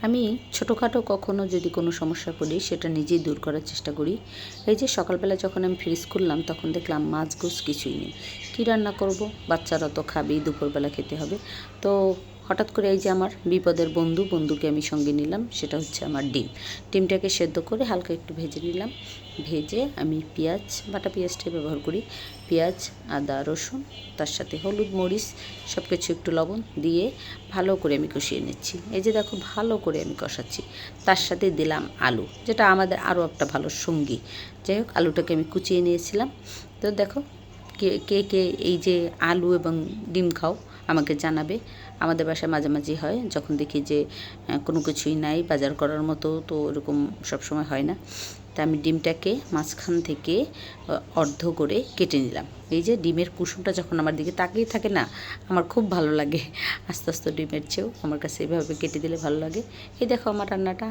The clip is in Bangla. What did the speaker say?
আমি ছোটোখাটো কখনো যদি কোনো সমস্যা পড়ি সেটা নিজেই দূর করার চেষ্টা করি। এই যে সকালবেলা যখন আমি ফ্রিজ করলাম তখন দেখলাম মাছ গোছ কিছুই নেই। কী রান্না করব? বাচ্চারা তো খাবেই, দুপুরবেলা খেতে হবে। তো হঠাৎ করে এই যে আমার বিপদের বন্ধুকে আমি সঙ্গে নিলাম, সেটা হচ্ছে আমার ডিম। ডিমটাকে সেদ্ধ করে হালকা একটু ভেজে নিলাম। ভেজে আমি বাটা পেঁয়াজটাই ব্যবহার করি। পেঁয়াজ, আদা, রসুন, তার সাথে হলুদ, মরিচ সব কিছু একটু লবণ দিয়ে ভালো করে আমি কষিয়ে নিচ্ছি। এই যে দেখো ভালো করে আমি কষাচ্ছি। তার সাথে দিলাম আলু, যেটা আমাদের আরও একটা ভালো সঙ্গী। যাই হোক, আলুটাকে আমি কুচিয়ে নিয়েছিলাম। তো দেখো, কে কে কে এই যে আলু এবং ডিম খাও আমাকে জানাবে। আমাদের বাসায় মাঝামাঝি হয় যখন দেখি যে কোনো কিছুই নাই বাজার করার মতো, তো এরকম সবসময় হয় না। তা আমি ডিমটাকে মাঝখান থেকে অর্ধ করে কেটে নিলাম। এই যে ডিমের কুসুমটা যখন আমার দিকে তাকিয়ে থাকে না, আমার খুব ভালো লাগে। আস্তে আস্তে ডিমের চেয়েও আমার কাছে এভাবে কেটে দিলে ভালো লাগে। এই দেখো আমার রান্নাটা।